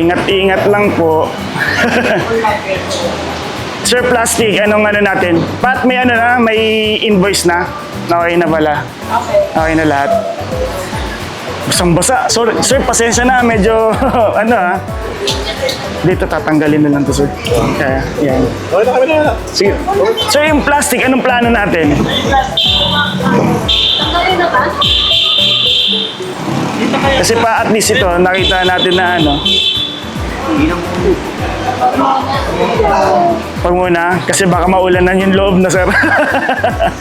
Ingat-ingat lang po. Sir, plastic, anong ano natin? Pat, may ano na, may invoice na. Okay na pala. Okay na lahat. Basang-basa. Sir, pasensya na, medyo, ano ha. Dito tatanggalin na lang to, sir. Kaya, yan. Okay na kami na. Sige. Sir, yung plastic, anong plano natin? Tanggalin na ba? Kasi pa at least ito, nakita natin na ano. Pag muna, kasi baka maulanan yung loob na, sir.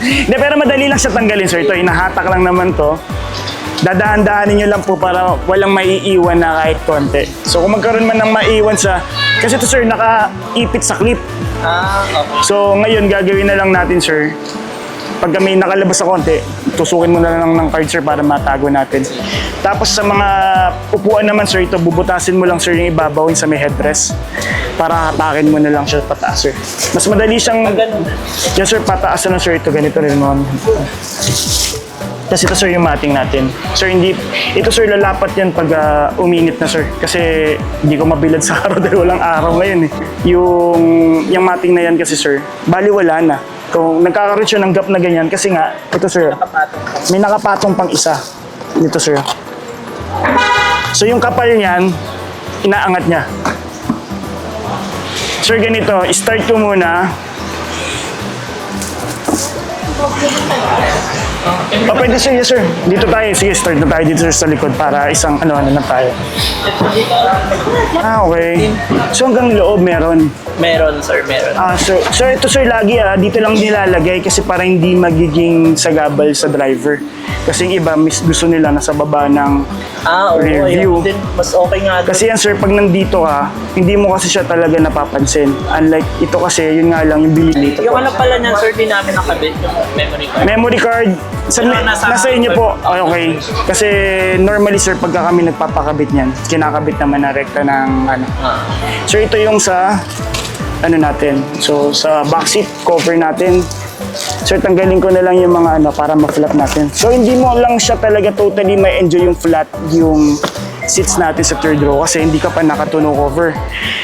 Hindi, pero madali lang siya tanggalin, sir. Ito, inahatak lang naman to. Dadahan-dahanin nyo lang po para walang maiiwan na kahit konti. So kung magkaroon man ng maiiwan sa... Kasi ito, sir, nakaipit sa clip. Okay. So ngayon, gagawin na lang natin, sir. Pag may nakalabas sa konti, tusukin mo na lang ng card, sir, para matago natin. Tapos sa mga upuan naman, sir, ito, bubutasin mo lang, sir, yung ibabawin sa may headrest. Para hatakin mo na lang siya pataas, sir. Mas madali siyang... Yan, sir, pataas na, sir. Ito, ganito rin mo. Kasi ito, sir, yung mating natin. Sir, hindi... Ito, sir, lalapat yan pag uminit na, sir. Kasi hindi ko mabilad sa araw dahil walang araw ngayon, eh. Yung mating na yan kasi, sir, bali wala na. Kung nagkakaroon siya ng gap na ganyan, kasi nga, ito, sir, may nakapatong pang isa. Dito, sir. So, yung kapal niyan, inaangat niya. Sir, ganito, start ko muna. Pwede, sir, yes, sir. Dito tayo, sige, start na tayo dito, sir, sa likod para isang ano na tayo. Okay. So, hanggang loob meron. Meron, sir, meron. So ito, sir, lagi dito lang nilalagay kasi para hindi magiging sagabal sa driver. Kasi yung iba, gusto nila nasa baba ng rear view. Din, mas okay nga. Kasi yan, sir, pag nandito ka, hindi mo kasi siya talaga napapansin. Unlike ito kasi, yun nga lang, yung bilhin dito Yung po. ano pala niyan, sir, di namin nakabit yung memory card. Memory card, nasa inyo po. Okay. Kasi normally, sir, pagka kami nagpapakabit niyan, kinakabit naman na rekta ng ano. Sir, ito yung sa ano natin. So, sa backseat cover natin. Sir, tanggalin ko na lang yung mga ano para ma-flat natin. So, hindi mo lang siya talaga totally may enjoy yung flat yung seats natin sa third row kasi hindi ka pa naka-tonneau cover.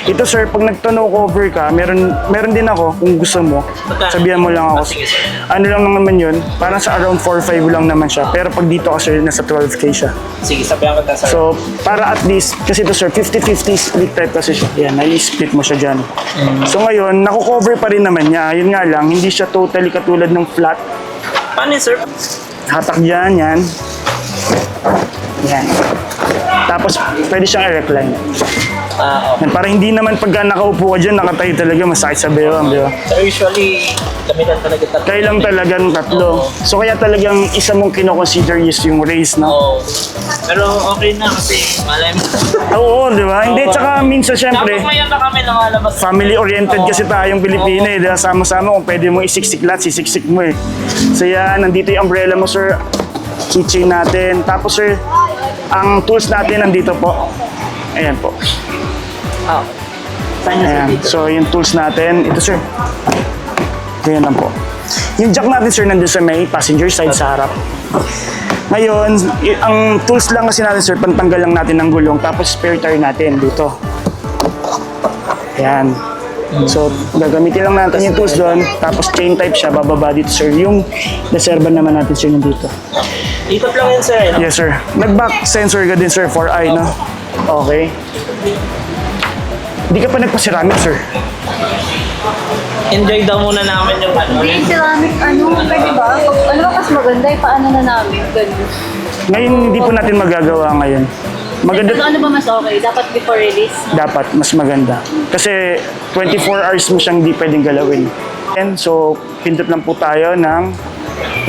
Ito, sir, pag nag-tonneau cover ka, meron din ako kung gusto mo. Sabihan mo lang ako. Ano lang naman yun, parang sa around 4-5 lang naman siya. Pero pag dito kasi nasa 12K siya. Sige, sabihan ko na, sir. So, para at least, kasi ito, sir, 50-50 split type kasi siya. Yan, nai-split mo siya dyan. So ngayon, naku-cover pa rin naman niya. Yun nga lang, hindi siya totally katulad ng flat. Paano, sir? Hatak dyan, yan. Yan. Tapos, pwede siyang i-recline. Okay. Para hindi naman pagka nakaupo ka dyan, nakatayo talaga, masakit sa bewang, di ba? So, usually, kami lang talaga tatlo. Kayo lang talagang tatlo. So, kaya talagang isa mong kinoconsider is yung race, no? Oo. Pero okay na kasi malay mo. Oo, di ba? Hindi, tsaka minsan, syempre, Tapos ngayon na kami lumalabas. family-oriented kasi tayong Pilipino, eh. Diba? Sama-sama, kung pwede mo isiksik lahat, sisiksik mo, eh. So, yan, nandito yung umbrella mo, sir. Keychain natin. Tapos, sir, ang tools natin nandito po. Ayan po. Ayan. So, yung tools natin. Ito, sir. Ganyan lang po. Yung jack natin, sir, nandun sa may passenger side sa harap. Ngayon, ang tools lang kasi natin, sir, pantanggal lang natin ng gulong. Tapos, spare tire natin dito. Ayan. So, gagamitin lang natin yung tools doon. Tapos, chain type siya. Bababa dito, sir. Yung reserva naman natin, sir, nandito. Dito lang yun, sir. No? Yes, sir. Nag-back sensor ka din, sir, for eye, no? Okay. Hindi ka pa nagpa-ceramic, sir. Enjoy daw muna namin yung ano. Yung ceramic, pwede ba? Ano ba mas maganda, paano na namin? Ganun. Ngayon, hindi po natin magagawa ngayon. Maganda, Ano ba mas okay? Dapat before release? dapat, mas maganda. Kasi 24 hours mo siyang hindi pwedeng galawin. And so, pindot lang po tayo ng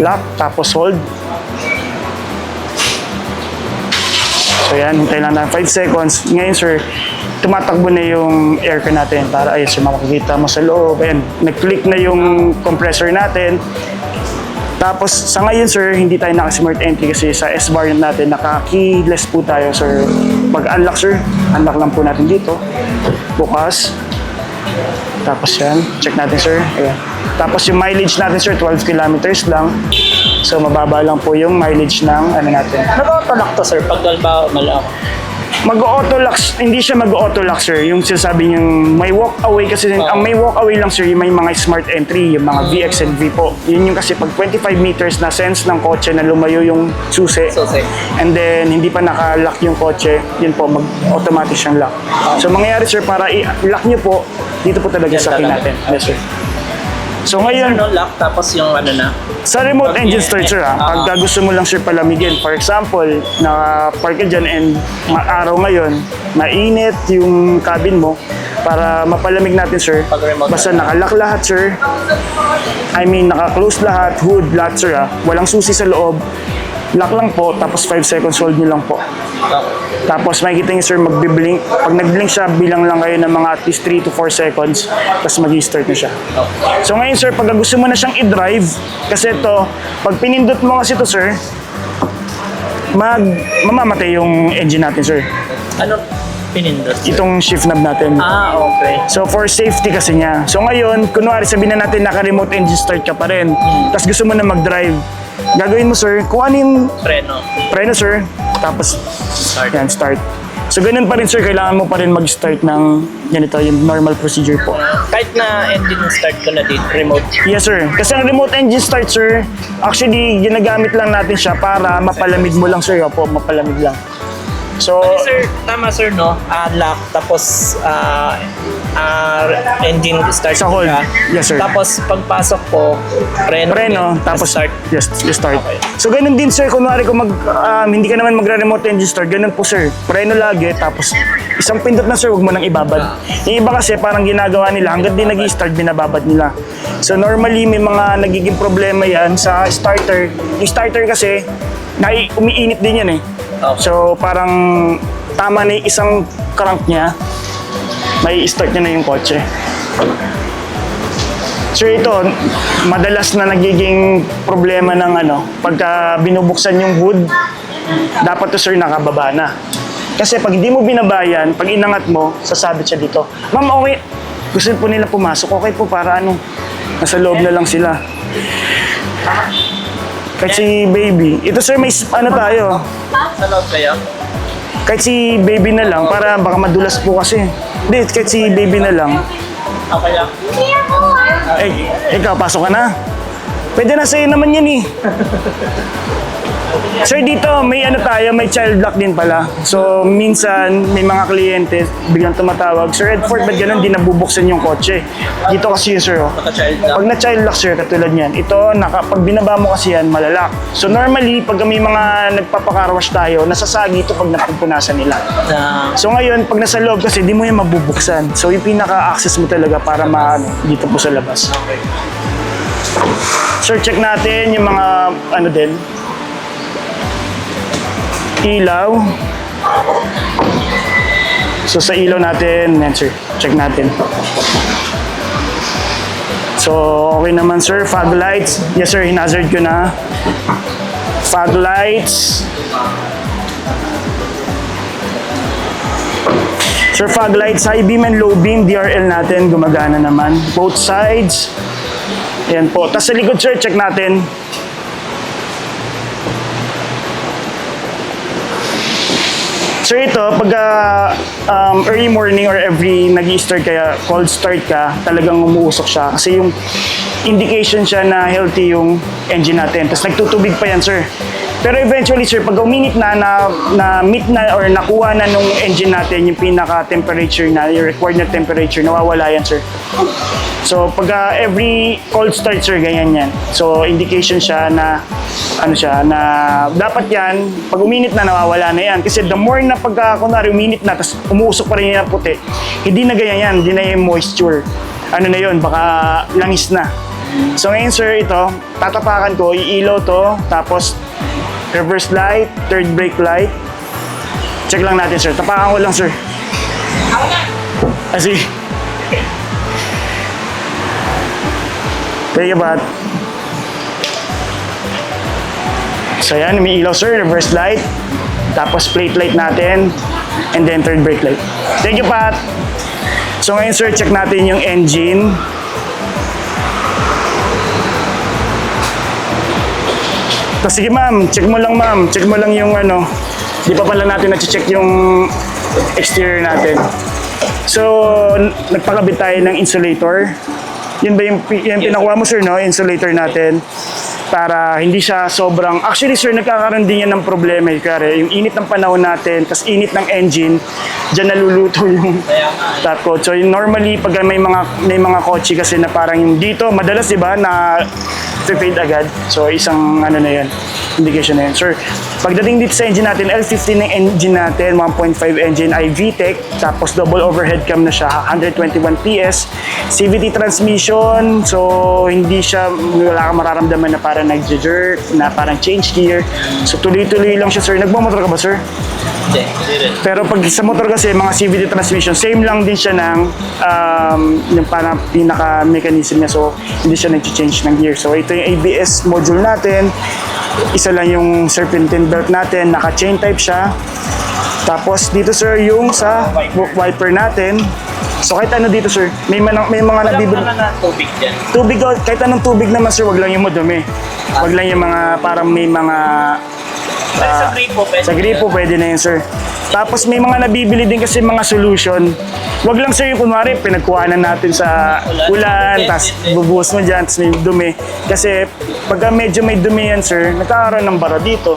lock, tapos hold. So yan, hintay lang na 5 seconds. Ngayon, sir, tumatakbo na yung aircon natin para ayun, sir, makikita mo sa loob. Ayan, nag-click na yung compressor natin. Tapos sa ngayon, sir, hindi tayo naka-smart entry kasi sa S-bar natin, naka-keyless po tayo, sir. Pag-unlock, sir, unlock lang po natin dito. Bukas. Tapos yan, check natin, sir. Ayan. Tapos yung mileage natin, sir, 12 kilometers lang. So mababa lang po yung mileage ng ano natin. Nakatalak to, sir, pag halimbawa malaki. Mag-auto lock, hindi siya mag-auto lock, sir. Yung sinasabi yung may walk away kasi ang may walk away lang, sir, yung may mga smart entry, yung mga VX and V po. Yun yung kasi pag 25 meters na sense ng kotse na lumayo yung susi. Susi. And then hindi pa naka-lock yung kotse, yun po mag-automatic siyang lock. So mangyayari, sir, para i-lock niyo po, dito po talaga Yan sa akin talaga. natin. Yes, sir. So ngayon, Ano, lock, tapos yung ano na. sa remote engine start, sir, pagka gusto mo lang, sir, palamigin. For example, naka-park ka dyan and araw ngayon, mainit yung cabin mo, para mapalamig natin, sir. Pag-remote Basta nakalock lahat, sir. I mean, naka-close lahat, hood, lahat, sir, Walang susi sa loob. Lock lang po, tapos 5 seconds hold nyo lang po. Tapos makikita nyo, sir, magbiblink. Pag nag-blink siya, bilang lang kayo ng mga at least 3 to 4 seconds, tapos mag-start na siya. So ngayon, sir, pag gusto mo na siyang i-drive, kasi ito, pag pinindot mo kasi ito, sir, mamamatay yung engine natin, sir. Ano pinindot? Itong shift knob natin. Okay. So for safety kasi niya. So ngayon, kunwari sabihin na natin naka-remote engine start ka pa rin, tapos gusto mo na mag-drive, gagawin mo, sir, kung ano yung preno, sir, tapos yan, start. So ganun pa rin, sir, kailangan mo pa rin mag-start ng ganito, yung normal procedure po. Kahit na engine start ko na dito, remote. Yes, sir. Kasi ang remote engine start, sir, actually, ginagamit lang natin siya para mapalamig mo lang, sir. Opo, mapalamig lang. So, Sir, tama sir, no? Lock, tapos engine start Sa hold. ka. Yes, sir. Tapos pagpasok ko, preno, tapos start. Yes, you start. Okay. So, ganun din, sir. Kunwari kung hindi ka naman magre-remote engine start, ganun po, sir. Preno lagi, tapos isang pindot na, sir, huwag mo nang ibabad. Yung iba kasi parang ginagawa nila, hanggang di nag-i-start, binababad nila. So, normally, may mga nagiging problema yan sa starter. Yung starter kasi, umiinit din yan eh. Okay. So, parang tama na yung isang crank niya, may start niya na yung kotse. So ito, madalas na nagiging problema ng pagka binubuksan yung hood, dapat to, sir, nakababa na. Kasi pag hindi mo binabayan, pag inangat mo, sasabit siya dito. Ma'am, okay, gusto po nila pumasok, okay po, para nasa loob na lang sila. Kahit si baby, ito, sir, may tayo. Sa loob kayo? Kahit si baby na lang, para baka madulas po kasi. Hindi, kahit si baby na lang. Okay lang. Ikaw, pasok ka na. Pwede na sa'yo naman yan eh. Sir, dito may may child lock din pala. So, minsan may mga kliyente biglang tumatawag, Sir Edford, ba't ganun, di nabubuksan yung kotse? Dito kasi yun, sir. Naka-child lock. Pag na-child lock, sir, katulad niyan, ito, pag binaba mo kasi yan, malalak. So, normally, pag may mga nagpapakarwash tayo, nasasagi ito pag napupunasan nila. So, ngayon, pag nasa loob kasi, di mo yan mabubuksan. So, yung pinaka-access mo talaga para dito po sa labas. Okay. Sir, check natin yung mga, din, ilaw. So sa ilaw natin, yan, sir, check natin. So okay naman, sir. Fog lights, yes, sir, hinazard ko na. Fog lights. Sir, fog lights, high beam and low beam, DRL natin, gumagana naman. Both sides. Yan po. Tapos sa likod, sir, check natin. So ito, pag early morning or every nag-i-start kaya, cold start ka, talagang umuusok siya. Kasi yung indication siya na healthy yung engine natin. Tapos nagtutubig pa yan, sir. Pero eventually, sir, pag uminit na-meet na or nakuha na nung engine natin yung pinaka-temperature na, yung required na temperature, nawawala yan, sir. So, pag every cold start, sir, ganyan yan. So, indication siya na, na dapat yan, pag uminit na, nawawala na yan. Kasi the more na kunwari uminit na, tapos umuusok pa rin yan ang puti, hindi na ganyan yan, hindi na yung moisture. Na yun, baka langis na. So, ngayon, sir, ito, tatapakan ko, iilaw to, tapos reverse light, third brake light. Check lang natin, sir. Tapakan ko lang, sir. Kasi, take a bath. So yan, may ilaw, sir, reverse light. Tapos plate light natin. And then third brake light. Thank you, Pat. So ngayon, sir, check natin yung engine. Tapos sige, ma'am, check mo lang, ma'am. Check mo lang yung Di pa pala natin na-check yung exterior natin. So, nagpakabit tayo ng insulator. Yun ba yung pinakuha mo, sir, no? Insulator natin. Para hindi siya sobrang... Actually, sir, nagkakaroon din yan ng problema. Kaya yung init ng panahon natin, tas init ng engine, dyan naluluto yung top coat. So, normally, pag may mga kotse kasi na parang yung dito, madalas, di ba, na fade agad. So, isang ano na yan, indication na yan. Sir, pagdating dito sa engine natin, L15 ng engine natin, 1.5 engine ay VTEC, tapos double overhead cam na siya, 121 PS, CVT transmission, so hindi siya, wala kang mararamdaman na parang nag-jerk, na parang change gear. So, tuloy-tuloy lang siya, sir. Nagmamotor ka ba, sir? Hindi rin. Pero pag sa motor kasi, mga CVT transmission, same lang din siya ng yung parang pinaka-mechanism niya. So, hindi siya nag-change ng gear. So, ito yung ABS module natin. Isa lang yung serpentine belt natin. Naka-chain type siya. Tapos, dito sir, yung sa wiper natin. So, kahit ano dito sir, may mga Walang nabibili. na tubig dyan. Tubig, kahit anong tubig naman sir, wag lang yung madumi. Wag lang yung mga, parang may mga Sa gripo, pwede. sa gripo, pwede na yun, sir. Tapos may mga nabibili din kasi mga solution. Wag lang sir yung kunwari, pinagkuhanan natin sa ulan, tapos bubuhos mo dyan, tapos may dumi. Kasi pagka medyo may dumi yan, sir, nagkakaroon ng bara dito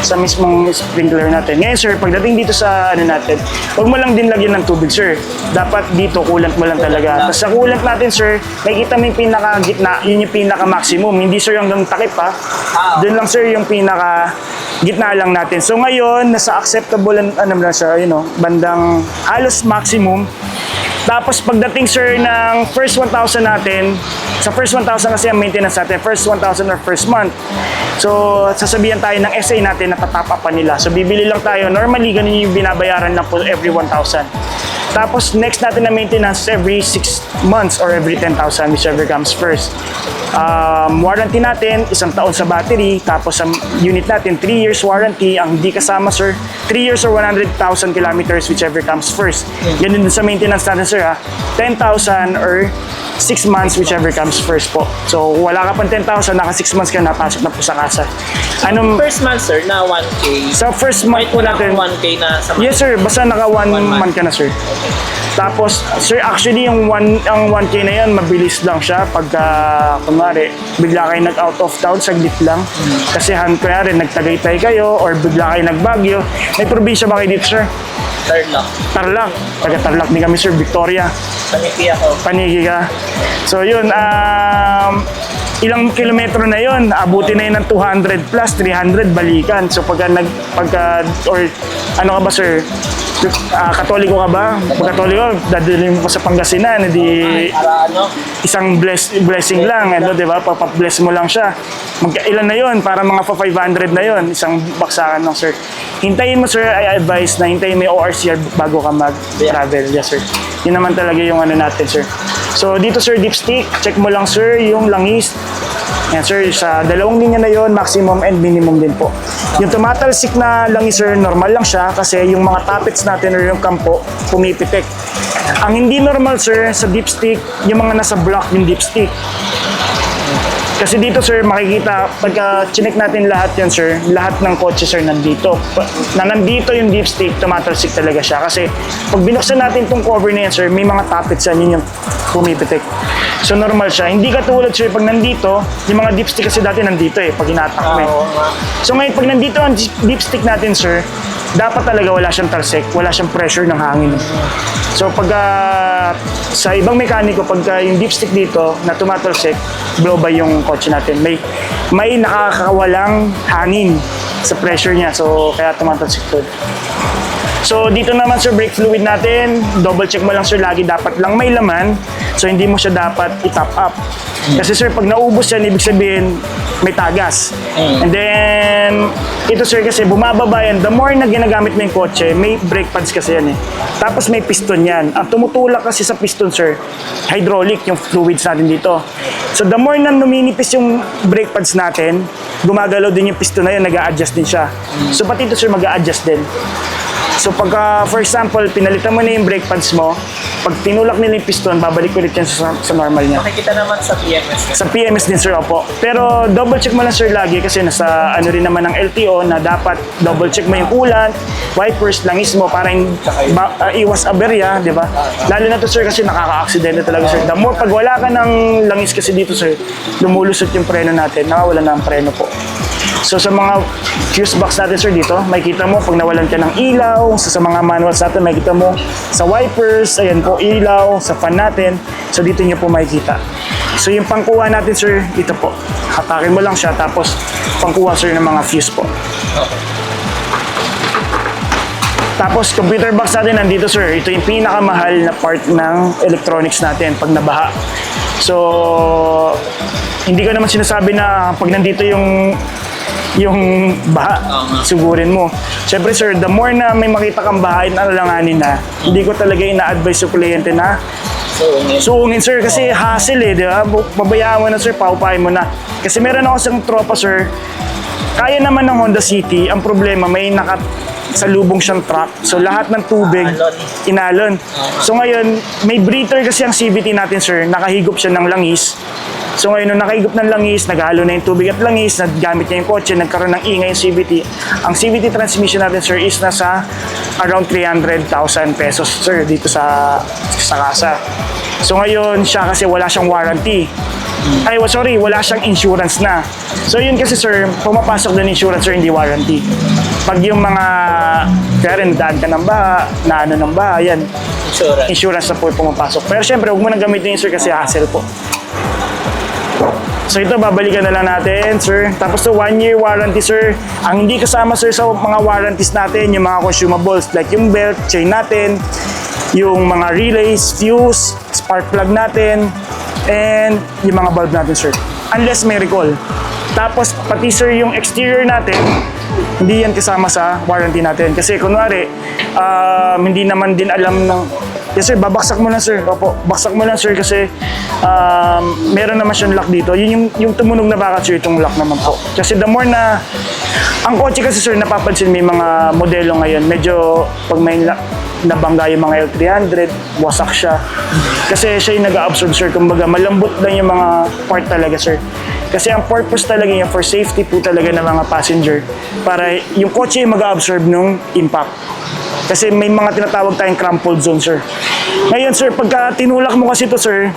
sa mismong sprinkler natin. Ngayon, sir, pagdating dito sa ano natin, wag mo lang din lagyan ng tubig, sir. Dapat dito, coolant mo lang talaga. Tapos sa coolant natin, sir, makikita mo yung pinaka-gitna, yun yung pinaka-maximum. Hindi, sir, hanggang takip, ha. Doon lang, sir, yung pinaka-gitna lang natin. So ngayon, nasa acceptable, ano lang siya, you know, bandang halos maximum. Tapos pagdating sir ng first 1,000 natin, sa first 1,000 kasi ang maintenance natin, first 1,000 or first month. So sasabihan tayo ng SA natin na tatap up pa nila. So bibili lang tayo, normally ganun yung binabayaran lang po every 1,000. Tapos next natin na maintenance every 6 months or every 10,000, whichever comes first. Warranty natin, 1 taon sa battery. Tapos ang unit natin, 3 years warranty. Ang di kasama sir, 3 years or 100,000 kilometers, whichever comes first. Ganun din sa maintenance natin sir ha, 10,000 or 6 months, whichever comes first po. So wala ka pang 10,000, naka 6 months ka na, pasok na po sa kasa. Anong, First month, sir, na 1K. sa first month po Wala natin, akong 1K na sa month. yes sir, basta naka 1 month ka na sir. Tapos, sir, actually, ang 1K na yun, mabilis lang siya pagka, kunwari, bigla kayo nag-out of town, saglit lang. Kasi, kunwari, nagtagaytay kayo or bigla kayo nagbagyo. May probinsya ba kayo dito, sir? Third lock. Tarlac. Taga-Tarlac din kami, sir. Victoria. Paniki ako. Panigi ka. So, yun, ilang kilometro na yun, abutin na yun ng 200 plus, 300, balikan. So, or ano ka ba, sir? Katoliko ka ba? Pag Katoliko, dadalhin mo sa Pangasinan, hindi Para ano? isang blessing lang, ano, di ba? Papabless mo lang siya. Ilan na yun? Para mga 500 na yun, isang baksakan lang, sir. Hintayin mo, sir, I advise na hintayin mo yung ORCR bago ka mag-travel. Yes, sir. Yun naman talaga yung ano natin, sir. So, dito, sir, dipstick. Check mo lang, sir, yung langis. Yan, sir, sa dalawang linya na yon, maximum and minimum din po. Yung tumatalsik na langis, sir, normal lang siya kasi yung mga tappets natin or yung kampo, pumipitik. Ang hindi normal, sir, sa dipstick, yung mga nasa block yung dipstick. Kasi dito, sir, makikita, pagka chinek natin lahat yan, sir, lahat ng kotse, sir, nandito. Na nandito yung dipstick, tumatalsik talaga siya. Kasi pag binuksan natin itong cover na yan, sir, may mga tappets yan, yun yung pumipitik. So, normal siya. Hindi katulad, sir, pag nandito, yung mga dipstick kasi dati nandito pag hinatak mo Oo nga. So, ngayon, pag nandito ang dipstick natin, sir, dapat talaga wala siyang talsik, wala siyang pressure ng hangin. So, sa ibang mekaniko, pagka yung dipstick dito na tumatalsik, blow by yung kotse natin. May nakakawalang hangin sa pressure niya. So, kaya tumatalsik to. So, dito naman, sir, brake fluid natin. Double check mo lang, sir, lagi dapat lang may laman. So, hindi mo siya dapat i-top up. Kasi, sir, pag naubos yan, ibig sabihin, may tagas. And then, ito, sir, kasi bumababa yan. The more na ginagamit mo yung kotse, may brake pads kasi yan Tapos may piston yan. Ang tumutulak kasi sa piston, sir, hydraulic, yung fluids natin dito. So, the more na numinipis yung brake pads natin, gumagalaw din yung piston na yun, nag-a-adjust din siya. So, pati ito, sir, mag-a-adjust din. So pagka, for example, pinalitan mo na yung brake pads mo, pag tinulak nila yung piston, babalik ulit yan sa normal niya. Makikita naman sa PMS. Sa PMS din, sir, opo. Pero double check mo lang, sir, lagi kasi nasa ano rin naman ng LTO na dapat double check mo yung coolant, wipers, langis mo para iwas aberya, di ba? Lalo na to, sir, kasi nakaka-aksidente talaga, sir. The more, pag wala ka ng langis kasi dito, sir, lumulusot yung preno natin, nakawala na ang preno po. So sa mga fuse box natin, sir, dito, makikita mo pag nawalan ka ng ilaw, sa mga manuals natin, makikita mo sa wipers, ayan po, ilaw, sa fan natin. So dito nyo po makikita. So yung pangkuha natin, sir, dito po. Hatakin mo lang siya, tapos pangkuha, sir, ng mga fuse po. Tapos computer box natin nandito, sir. Ito yung pinakamahal na part ng electronics natin pag nabaha. So hindi ko naman sinasabi na pag nandito yung baha, sugurin mo. Siyempre, sir, the more na may makita kang baha na alanganin na, hindi ko talaga ina-advise sa kliyente na suungin, sir, kasi hassle eh, di ba? Babayaan mo na, sir, paupahin mo na. Kasi meron ako isang tropa, sir, kaya naman ng Honda City, ang problema, may salubong siyang truck. So, lahat ng tubig, inalon. So, ngayon, may breather kasi ang CVT natin, sir, nakahigop siya ng langis. So ngayon, nung nakahigop ng langis, naghalo na yung tubig at langis, nagamit niya yung kotse, nagkaroon ng ingay yung CVT. Ang CVT transmission natin, sir, is nasa around 300,000 pesos, sir, dito sa kasa. So ngayon, siya kasi wala siyang warranty. Ay, sorry, wala siyang insurance na. So yun kasi, sir, pumapasok din insurance, sir, hindi warranty. Pag yung mga, kaya rin, daan ka ng baha, na ano ng baha, yan, insurance na po pumapasok. Pero syempre, huwag mo nang gamitin yun, sir, kasi hassle po. So ito, babalikan na lang natin, sir. Tapos to 1-year warranty, sir. Ang hindi kasama, sir, sa mga warranties natin, yung mga consumables like yung belt, chain natin, yung mga relays, fuse, spark plug natin, and yung mga bulb natin, sir. Unless may recall. Tapos pati, sir, yung exterior natin, hindi yan kasama sa warranty natin. Kasi kunwari, hindi naman din alam ng... Yes, sir, babaksak mo lang, sir. Opo, baksak mo lang, sir, kasi meron naman siyang lock dito. Yun yung tumunog na bakit, sir, itong lock naman po. Kasi the more na... Ang kotse kasi, sir, napapansin may mga modelo ngayon. Medyo, pag may nabangga yung mga L300, wasak siya. Kasi siya yung nag-absorb, sir. Kumbaga, malambot lang yung mga part talaga, sir. Kasi ang purpose talaga niya for safety po talaga ng mga passenger. Para yung kotse yung mag-absorb nung impact. Kasi may mga tinatawag tayong crumpled zone, sir. Ngayon, sir, pagka tinulak mo kasi ito, sir,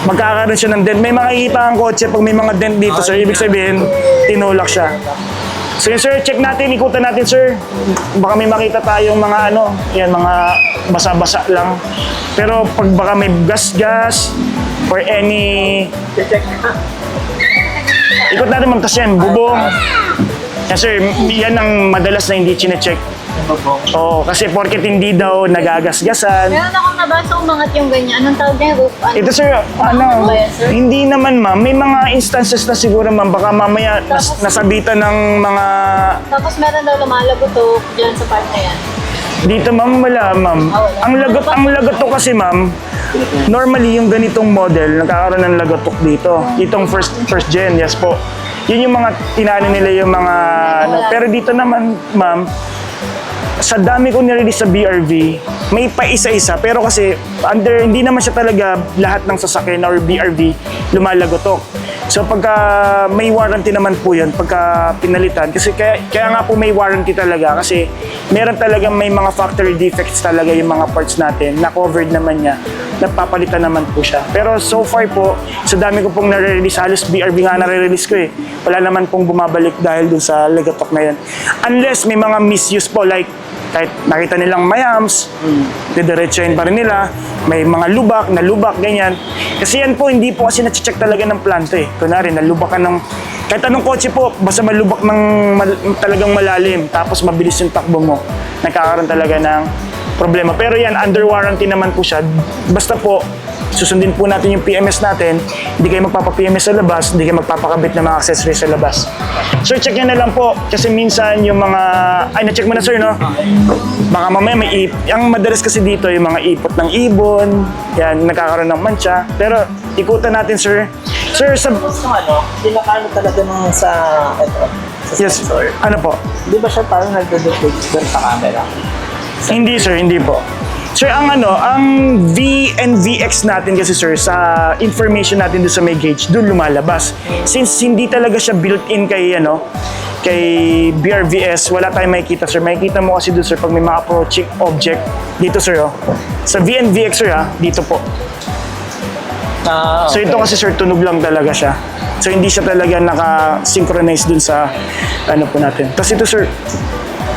magkakaroon siya ng dent. May makikita ang kotse pag may mga dent dito, sir. Ibig sabihin, tinulak siya. So yun, sir, check natin, ikutan natin, sir. Baka may makita tayong mga yan, mga basa-basa lang. Pero pag baka may gas-gas or any... Ikot natin, ma'am, tas yan, bubong. Yan, sir, yan ang madalas na hindi chine-check. Oo, kasi porket hindi daw nagagasgasan. Meron akong nabasa umangat yung ganyan. Anong tawag niya? Roof? Ito, sir, ba yan, sir? hindi naman, ma'am. May mga instances na siguro, ma'am, baka mamaya nasabitan ng mga... Tapos meron daw lumalagotok dyan sa part na yan. Dito, ma'am, wala, ma'am. Ang lagatok kasi, ma'am, normally yung ganitong model, nagkakaroon ng lagatok dito. Itong first gen, yes po. Yun yung mga tinano nila yung mga... pero dito naman, ma'am, sa dami ko nirelease sa BRV, may pa isa-isa. Pero kasi, hindi naman siya talaga lahat ng sasakyan or BRV lumalagotok. So pagka may warranty naman po yun, pagka pinalitan, kasi kaya nga po may warranty talaga kasi meron talaga may mga factory defects talaga yung mga parts natin na covered naman niya, napapalitan naman po siya. Pero so far po, sa dami ko pong nare-release, halos BRV nga nare-release ko eh, wala naman pong bumabalik dahil dun sa lagatok na yan. Unless may mga misuse po, like kahit nakita nilang mayams, didiretsuhin pa rin nila, may mga nalubak, ganyan. Kasi yan po, hindi po kasi na-check talaga ng planta eh. Kunwari, nalubakan ng, kahit anong kotse po, basta malubak ng talagang malalim, tapos mabilis yung takbo mo, nagkakaroon talaga ng problema. Pero yan, under warranty naman po siya. Basta po, susundin po natin yung PMS natin, hindi kayo magpapa-PMS sa labas, hindi kayo magpapakabit ng mga accessories sa labas. Sir, check nyo na lang po, kasi minsan yung mga, na-check mo na, sir, no? Baka mamaya may ang madalas kasi dito yung mga ipot ng ibon, yan, nagkakaroon ng mancha. Pero, ikutan natin, sir. Sir, Pinakaano talaga nung sa Yes. sensor. Ano po? Di ba siya parang nagdo-detect doon sa camera? Hindi sir, hindi po. Sir, ang VNVX natin kasi sir, sa information natin doon sa may gauge, doon lumalabas. Since hindi talaga siya built-in kay BRVS, wala tayong makikita sir. Makikita mo kasi doon sir, pag may mga approaching object, dito sir, oh. Sa VNVX sir dito po. Ah, So ito kasi sir, tunog lang talaga siya. So hindi siya talaga naka-synchronize dun sa ano po natin. Tapos ito sir,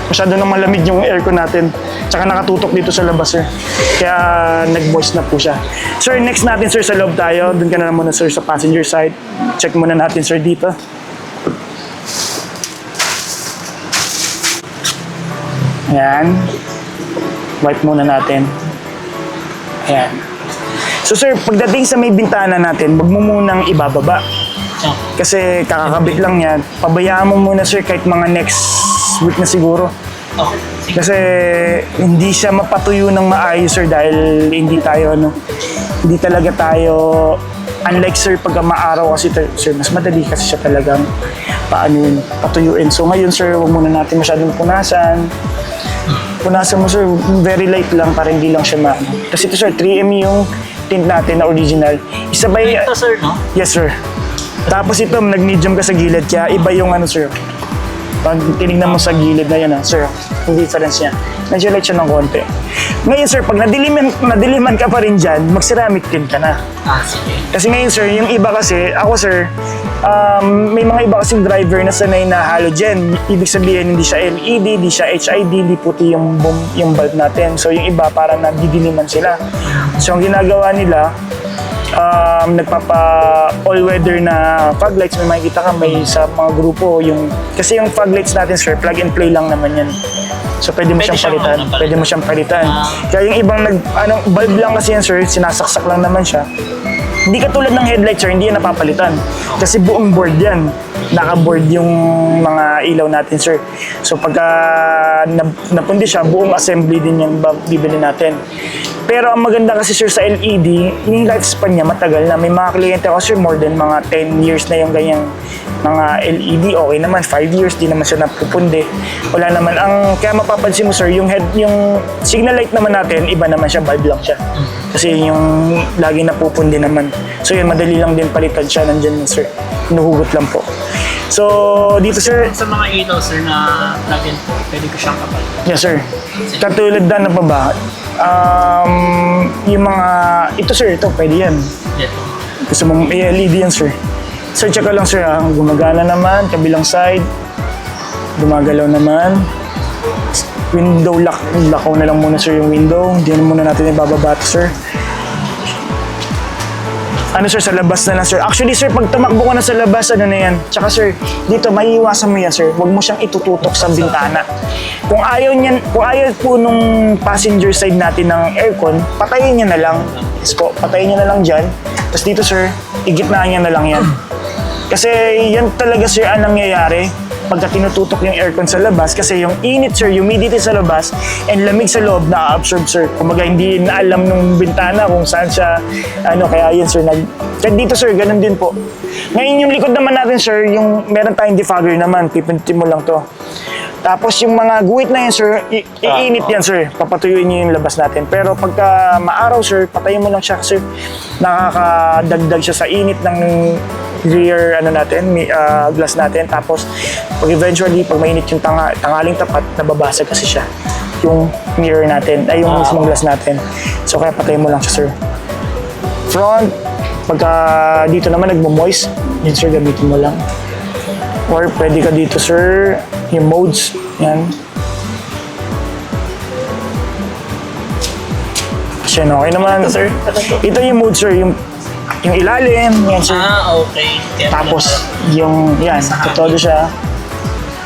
masyado nang malamig yung aircon natin. Tsaka nakatutok dito sa labas sir. Kaya nag-moist na po siya. Sir, next natin sir sa loob tayo. Doon ka na muna sir sa passenger side. Check muna natin sir dito. Ayan. Wipe muna natin. Ayan. So sir, pagdating sa may bintana natin, wag mo munang ibababa. Kasi kakakabit lang yan. Pabayaan mo muna sir kahit mga next week na siguro. Oh, sige. Kasi hindi siya mapatuyo ng maayos sir dahil hindi talaga tayo, unlike sir pagka maaraw kasi sir, mas madali kasi siya talagang patuyuin. So ngayon sir, wag muna natin masyadong punasan. Punasan mo sir, very light lang para hindi lang siya maano. Kasi ito sir, 3M yung tint natin na original. Isabay, Ito sir, no? yes sir. Tapos ito, nag-medium ka sa gilid, kaya iba yung sir. Pag tinignan mo sa gilid na yan sir, yung difference niya. Medyo light siya ng konti. Ngayon sir, pag nadiliman ka pa rin dyan, mag-ceramic tint ka na. Ah, sige. Kasi ngayon sir, yung iba kasi, ako sir, may mga iba kasing driver na sanay na halogen. Ibig sabihin, hindi siya LED, hindi siya HID, hindi puti yung bulb natin. So yung iba parang nagdidiliman sila. So ang ginagawa nila, nagpapa all-weather na fog lights. May makikita ka sa mga grupo. Kasi yung fog lights natin sir, plug and play lang naman yan. So pwede mo Pwede siyang palitan. siyang Pwede mo siyang palitan. Kaya yung ibang bulb lang kasi yan sir, sinasaksak lang naman siya. Hindi katulad ng headlight sir, hindi yan napapalitan. Kasi buong board yan. Naka-board yung mga ilaw natin sir. So pagka napundi siya, buong assembly din yung bibili natin. Pero ang maganda kasi sir sa LED, yung lifespan niya matagal na. May mga kliyente ako sir, more than mga 10 years na yung ganyang mga LED. Okay naman, 5 years, di naman siya napupundi. Wala naman. Kaya mapapansin mo sir, yung signal light naman natin, iba naman siya, bulb lang siya. Kasi yung lagi napupundi naman. So yun, madali lang din palitan siya, nandyan sir. Hinuhugot lang po. So, dito sir, Sa mga ilaw sir na plug-in po, pwede ko siyang kapal. yes sir. Katulad na pa ba? Yung mga, ito sir, ito, pwede yan. Dito. Gusto mong LED yan sir. Sir, check ko lang sir gumagana naman, kabilang side. Gumagalaw naman. Window lock ko na lang muna sir yung window. Hindi na muna natin ibababa ito sir. Ano sir, sa labas na lang sir. Actually sir, pag tumakbo ka na sa labas, ano na yan. Tsaka sir, dito, maiiwasan mo yan sir. Huwag mo siyang itututok sa bintana. Kung ayaw po nung passenger side natin ng aircon, patayin niya na lang. Yes po, patayin niya na lang dyan. Tapos dito sir, igitnaan niya na lang yan. Kasi yan talaga sir ang nangyayari pagka tinututok yung aircon sa labas kasi yung init sir, humidity sa labas and lamig sa loob na-absorb sir. Kumbaga hindi na alam nung bintana kung saan siya, kaya yan sir. Kaya dito sir, ganun din po. Ngayon yung likod naman natin sir, yung meron tayong defogger naman, pipindutin mo lang to. Tapos yung mga guhit na yan sir, iinit yan sir, papatuyuin niyo yung labas natin. Pero pagka maaraw sir, patayin mo lang siya sir. Nakakadagdag siya sa init ng rear glass natin. Tapos pag eventually, pag mainit yung tangaling tapat, nababasag kasi siya. Yung mirror natin, ay yung mismong glass natin. So kaya patayin mo lang siya sir. Front, pagka dito naman nagmo-moist, yun sir, gamitin mo lang. Or pwede ka dito sir, yung modes, yan. Kasi okay naman. Ito, sir? Ito yung mode sir, yung ilalim, yan sir. Ah, okay. Kaya Tapos yung, yan, todo siya.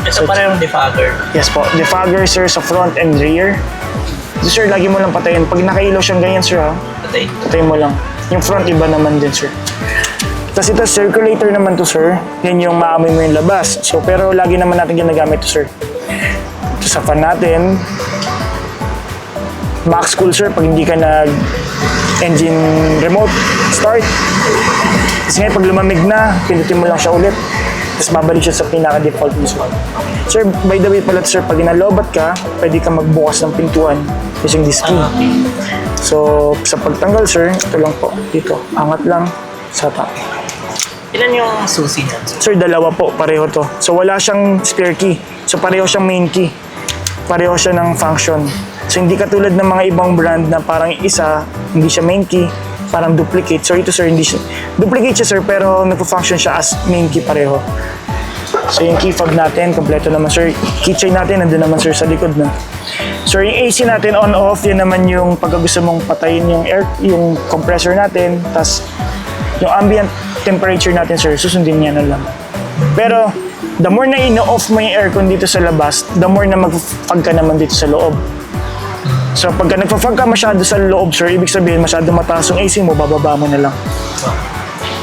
ito pala yung defogger. Yes po, defogger sir sa front and rear. Ito sir, lagi mo lang patayin. Pag nakailaw siyang ganyan sir Patay. patayin mo lang. Yung front iba naman din sir. Tapos ito, circulator naman to sir. Yan yung maamoy mo yung labas. So, pero lagi naman natin ginagamit to sir. Ito sa fan natin. Max cool sir, pag hindi ka engine remote start. Kasi ngayon, pag lumamig na, pindutin mo lang siya ulit. Tapos babalik siya sa pinaka-default mo, sir. Sir, by the way pala, sir, pag inalobat ka, pwede ka magbukas ng pintuan using this key. So, sa pagtanggal, sir, ito lang po. Dito, angat lang sa top. Ilan yung susi niyan, sir? Sir, dalawa po, pareho to. So, wala siyang spare key. So, pareho siyang main key. Pareho siya ng function. So, hindi katulad ng mga ibang brand na parang isa, hindi siya main key, parang duplicate. So, ito, sir, hindi siya. Duplicate siya, sir, pero nagpo-function siya as main key pareho. So, yung key fob natin, kompleto naman, sir. Keychain natin, nandun naman, sir, sa likod na. So, yung AC natin on-off, yun naman yung pagka gusto mong patayin yung air, yung compressor natin, tas yung ambient temperature natin, sir, susundin niya na lang. Pero, the more na ino-off mo yung aircon dito sa labas, the more na mag-fog ka naman dito sa loob. So, pagka nagpa-fog ka masyado sa loob, sir, ibig sabihin masyado mataas yung AC mo, bababa mo na lang.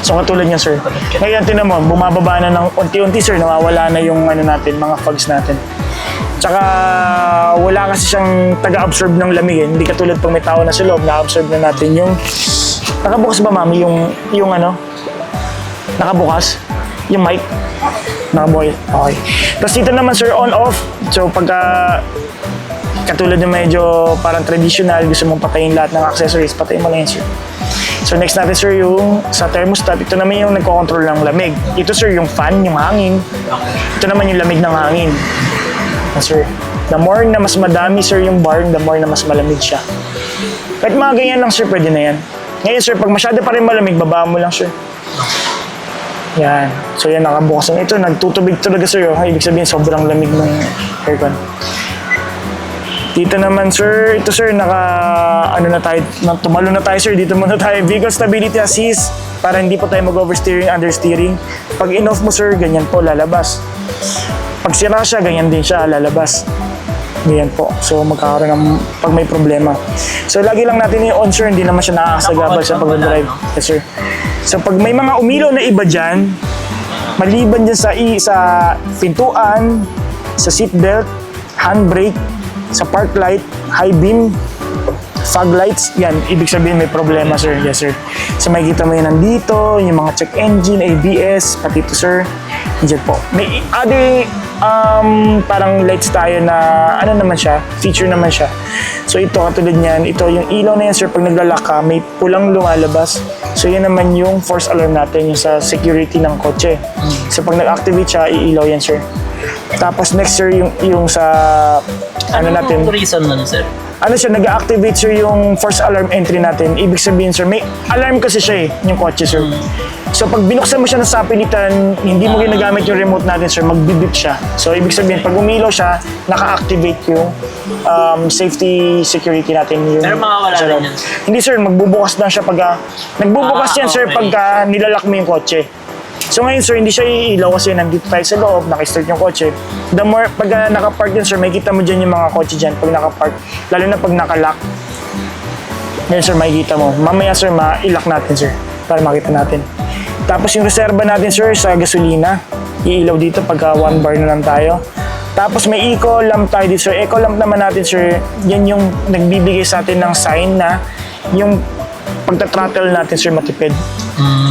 So, katulad niya, sir. Ngayon, tinan mo, bumababa na ng unti-unti, sir, nawawala na yung ano natin, mga fogs natin. Tsaka, wala kasi siyang taga-absorb ng lamig, eh. Hindi katulad pag may tao na sa loob, na-absorb na natin yung... Nakabukas ba, mami, yung ano? Nakabukas? Yung mic? Nakabukas? Okay. Tapos dito naman, sir, on-off. So, pagka... Katulad ng medyo parang traditional, gusto mong patayin lahat ng accessories, patayin mo lang yan, sir. So next natin, sir, yung sa thermostat, ito naman yung nagko-control ng lamig. Ito, sir, yung fan, yung hangin. Ito naman yung lamig ng hangin. Sir, the more na mas madami, sir, yung bar, the more na mas malamig siya. Kahit mga ganyan lang, sir, pwede na yan. Ngayon, sir, pag masyado pa rin malamig, babaan mo lang, sir. Yan. So yan, nakabukas na ito. Nagtutubig talaga, sir. Oh. Ibig sabihin, sobrang lamig ng aircon. Dito naman, sir, ito, sir, ano na tayo, tumalo na tayo, sir, dito muna tayo. Vehicle stability assist, para hindi po tayo mag-oversteering, understeering. Pag in-off mo, sir, ganyan po, lalabas. Pag sira siya, ganyan din siya, lalabas. Ganyan po. So, magkakaroon ng pag may problema. So, lagi lang natin i-on, sir, hindi naman siya nakakasagabal sa pag-drive. Yes, sir. So, pag may mga umilaw na iba dyan, maliban dyan sa pintuan, sa seatbelt, handbrake, sa park light, high beam, fog lights, yan, ibig sabihin may problema, sir. Yes, sir. So, makikita mo yan nandito, yung mga check engine, ABS, pati ito, sir. Diyan po. May other parang lights tayo na, ano naman siya, feature naman siya. So, ito, katulad niyan, ito, yung ilaw na yan, sir, pag naglalak ka, may pulang lumalabas. So, yan naman yung force alarm natin, yung sa security ng kotse. So, pag nag-activate siya, iilaw yan, sir. Tapos next, sir, yung sa natin. Ano reason nun, sir? Ano siya, nag-activate, sir, yung force alarm entry natin. Ibig sabihin, sir, may alarm kasi siya, yung kotse, sir. So, pag binuksan mo siya ng sapilitan, hindi mo ginagamit yung remote natin, sir, magbibip siya. So, ibig sabihin, pag umilaw siya, naka-activate yung safety security natin. Yung Pero mawawala sa loob. rin yan, sir. Hindi, sir, magbubukas lang siya pagka... Nagbubukas yan, sir, okay. pagka nilalak mo yung kotse. So ngayon, sir, hindi siya iilaw kasi nandito tayo sa loob, naka-start yung kotse. The more, pag naka-park yun, sir, makikita mo dyan yung mga kotse dyan pag naka-park. Lalo na pag naka-lock. Ngayon, sir, makikita mo. Mamaya, sir, ma-ilock natin, sir, para makita natin. Tapos yung reserva natin, sir, sa gasolina. Iilaw dito pagka 1 bar na lang tayo. Tapos may eco lamp tayo dito, sir. Eco lamp naman natin, sir, yan yung nagbibigay sa atin ng sign na yung pagta-throttle natin, sir, matipid.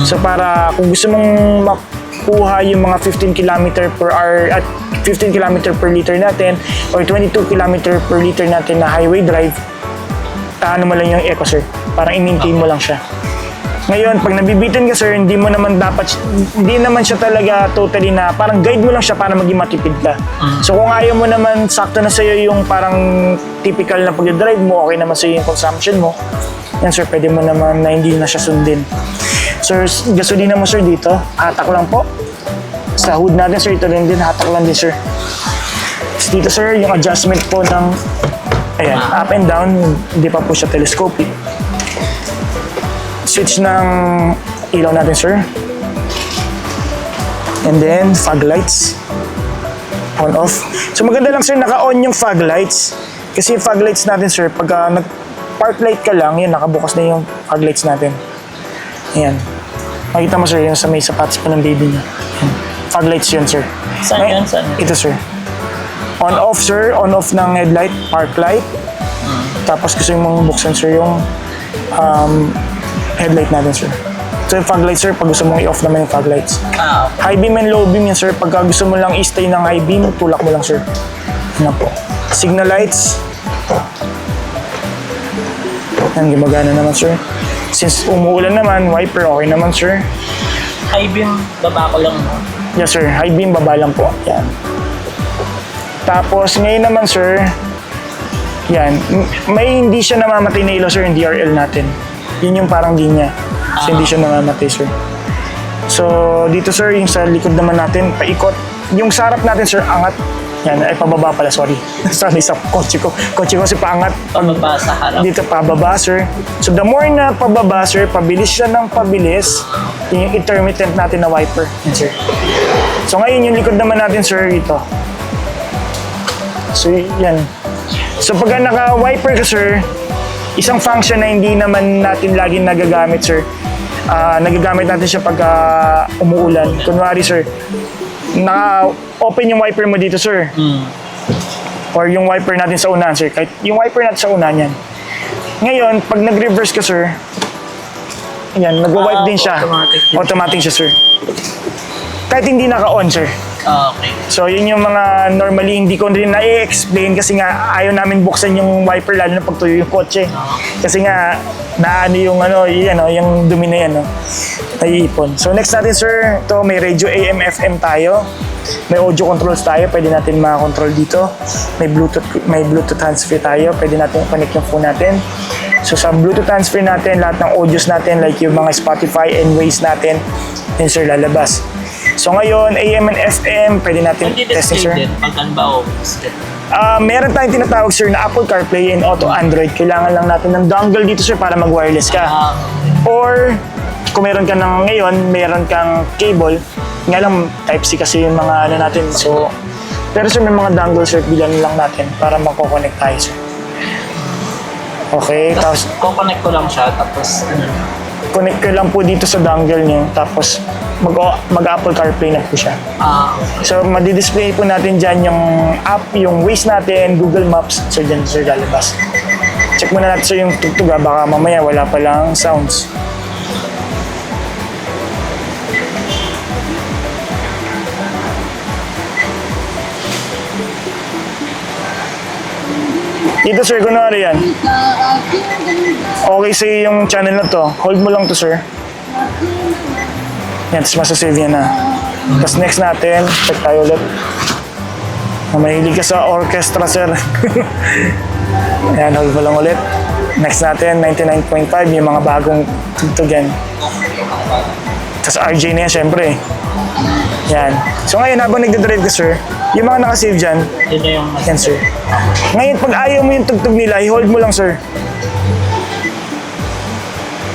So para kung gusto mong makuha yung mga 15 km per hour at 15 km per liter natin or 22 km per liter natin na highway drive, ano mo lang yung eco, sir. Parang i-maintain mo lang siya. Ngayon, pag nabibitin ka, sir, hindi naman siya talaga totally na, parang guide mo lang siya para maging matipid ka. So kung ayaw mo naman, sakto na sa'yo yung parang typical na pag-drive mo, okay naman sa'yo yung consumption mo, yan, sir, pwede mo naman na hindi na siya sundin. Sir, gasolina mo, sir, dito, hatak lang po. Sa hood natin, sir, ito rin din, hatak lang din, sir. Dito, sir, yung adjustment po ng, ayan, up and down, hindi pa po siya telescopic. Switch ng ilaw natin, sir. And then, fog lights. On, off. So, maganda lang, sir, naka-on yung fog lights. Kasi yung fog lights natin, sir, pagka nag-park light ka lang, yun, nakabukas na yung fog lights natin. Ayan. Makita mo, sir, yung sa may sapatos pa ng baby niya. Fog lights yun, sir. Saan yan? Saan? Ito, sir. On-off, sir. On-off ng headlight, park light. Tapos gusto mong buksan, sir, yung headlight natin, sir. Ito yung fog lights, sir, pag gusto mong i-off naman yung fog lights. Okay. High beam and low beam yan, sir. Pagka gusto mo lang i-stay ng high beam, tulak mo lang, sir. Yan po. Signal lights. Yan, gumagana naman, sir. Since umuulan naman, wiper, okay naman, sir. High beam, baba ko lang. No? Yes, sir. High beam, baba lang po. Yan. Tapos, ngayon naman, sir, yan. May hindi siya namamatay na ilaw, sir, yung DRL natin. Yun yung parang linya. So, hindi siya namamatay, sir. So, dito, sir, yung sa likod naman natin, paikot. Yung sarap natin, sir, angat. Yan, ay pababa pala, sorry. Sorry sa kotse ko. Kotse ko kasi paangat. Pababa sa harap. Dito pababa, sir. So the more na pababa, sir, pabilis siya ng pabilis, yung intermittent natin na wiper. Yan, sir. So ngayon, yung likod naman natin, sir, ito. So, yan. So pagka naka-wiper ka, sir, isang function na hindi naman natin laging nagagamit, sir. Nagagamit natin siya pagka umuulan. Kunwari, sir, naka-open yung wiper mo dito, sir. Or yung wiper natin sa unahan, sir. Kahit yung wiper natin sa unahan yan. Ngayon, pag nag-reverse ka, sir, yan, nag-wipe din siya. Automatic siya, sir. Kahit hindi naka-on, sir. Okay. So, yun yung mga normally hindi ko rin na-explain kasi nga ayaw namin buksan yung wiper lalo na pagtuyo yung kotse. Kasi nga, naano yung yung dumi na yan, no? Naiipon. So, next natin, sir, ito may radio AM, FM tayo. May audio controls tayo, pwede natin makakontrol dito. May Bluetooth hands-free tayo, pwede natin connect yung phone natin. So, sa Bluetooth hands-free natin, lahat ng audios natin, like yung mga Spotify and Waze natin, yun, sir, lalabas. So ngayon, AM and FM, pwede natin Hindi testing, sir. din. Pag ano ba, Meron tayong tinatawag, sir, na Apple CarPlay and Auto Android. Kailangan lang natin ng dongle dito, sir, para mag-wireless ka. Or, kung meron ka ng ngayon, meron kang cable. Nga lang, Type-C kasi yung mga ano natin. So, pero sir, may mga dongle, sir, bilan lang natin para mako-connect tayo, sir. Okay, tapos Kukonect ko lang siya, tapos connect ka lang po dito sa dongle niyo, tapos mag-Apple CarPlay na po siya. So, madi-display po natin dyan yung app, yung Waze natin, Google Maps. So, dyan, sir, lalabas. Check muna natin, sir, yung tugtog, baka mamaya wala palang sounds. Dito, sir, kunwari yan. Okay sa'yo yung channel na to. Hold mo lang to, sir. Yan, tapos masasave yan na. Tapos next natin, check tayo ulit. Mahilig ka sa orchestra, sir. Yan, hold mo lang ulit. Next natin, 99.5, yung mga bagong tugtog yan. Tapos RJ na yan, syempre. Yan. So ngayon, habang nagdadrive ka, sir, yung mga nakasave dyan, yun na yung yan, sir. Ngayon, pag ayaw mo yung tugtog nila, i-hold mo lang, sir.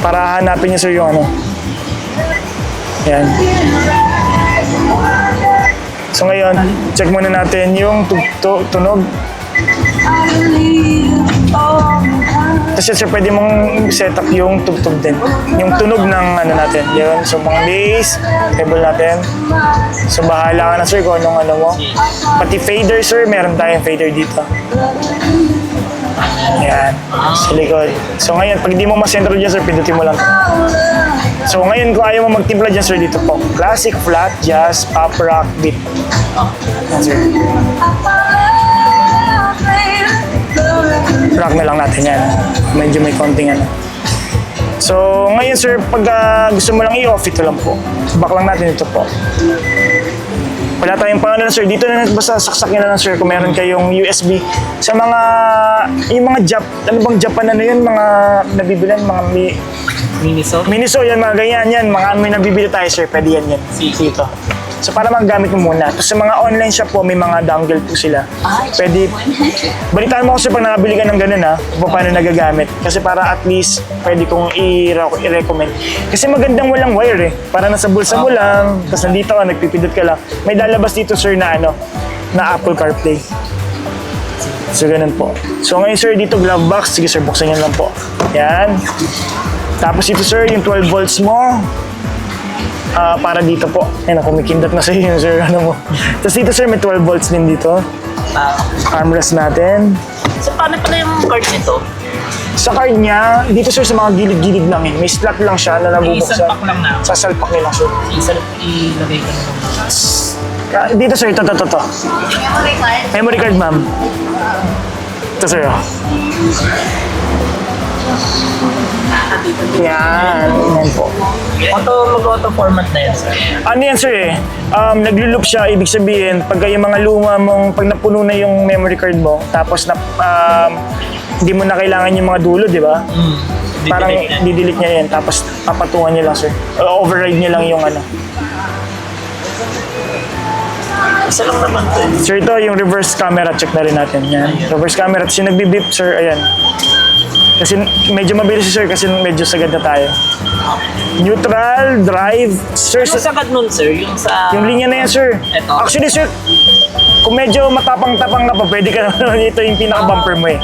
Para hanapin niya, sir, yung ano. Yan. So ngayon, check muna natin yung tunog. Kasi sir, pwede mong set up yung tugtog din. Yung tunog ng ano natin. Yun. So mga bass, table natin. So bahala ka na, sir, kung anong ano mo. Pati fader, sir, meron tayong fader dito. Yan. Sa likod. So ngayon, pag hindi mo masentro dyan, sir, pindutin mo lang. So ngayon, kung ayaw mo magtimpla dyan, sir, dito po. Classic, flat, jazz, pop, rock, beat. Yan, sir. Rock na lang natin yan. Medyo may konting ano. So ngayon, sir, pag gusto mo lang i-off, ito lang po. Back lang natin ito po. Wala tayong pang ano na, sir. Dito na basta saksakin na lang, sir, kung meron kayong USB. Sa mga, yung mga ano bang Japan, ano yun, mga nabibilan, mga Miniso, yan, mga ganyan, yan. Mga ano may nabibili tayo, sir, pwede yan. Dito. So para magagamit mo muna. Tapos sa mga online shop po, may mga dongle po sila. Pwede, balitaan mo kasi pag nakabili ka ng ganun, ha, kung paano nagagamit. Kasi para at least, pwede kong i-recommend. Kasi magandang walang wire, eh. Para nasa bulsa mo lang, tapos nandito ka, nagpipindot ka lang. May lalabas dito, sir, na ano, na Apple CarPlay. So ganun po. So ngayon, sir, dito glove box. Sige, sir, buksan nyo lang po. Yan. Tapos ito, sir, yung 12 volts mo. Para dito po. Ayun, kumikindot na sa iyo, sir. Ano mo. Tapos dito, sir, may 12 volts din dito. Armrest natin. So, paano pala yung cord nito? Sa card niya, dito sir sa mga gilid-gilid lang eh. May slot lang siya na nabubuksan. Isalpak lang na. Sasalpak niya lang sir. Ilagay ko na lang. Dito sir, ito. Memory card. Memory card ma'am. Ito sir. Oh. Yan. Yan po. Mag-auto format na yan, sir. Ano yan sir eh? Naglo-loop siya, ibig sabihin, pagka yung mga luma mong, pag napuno na yung memory card mo, tapos na, hindi mo na kailangan yung mga dulo, di ba? Parang didelete niya yan, tapos papatungan niya lang sir. Override niya lang yung ano. Isa lang naman to. Sir, ito yung reverse camera, check na rin natin. Yan. Reverse camera, tapos yung nagbi-beep sir, ayan. Kasi medyo mabilis sir, kasi medyo sagad na tayo. Neutral, drive, sir, Yung sagad nun, sir, yung sa... yung linya na yan sir. Eto. Actually sir, kung medyo matapang-tapang na pa, pwede ka naman ito yung pinaka-bumper mo eh.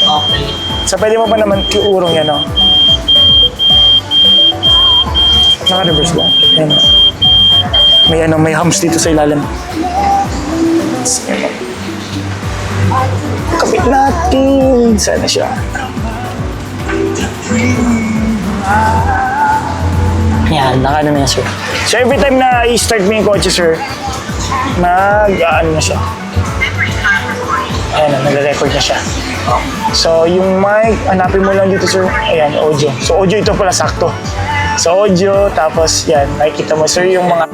Okay. So pwede mo pa naman iurong yan, no? Naka-reverse ba? Ayan. May humps dito sa ilalim. Kapit natin. Sana siya. Yan, naka na sir. So every time na i-start mo yung kotse sir, nag-ano na siya. Ayan, nag-record na siya. So yung mic, hanapin mo lang dito sir. Ayan, audio. So audio ito pala sakto. So audio, tapos yan, makikita mo sir yung mga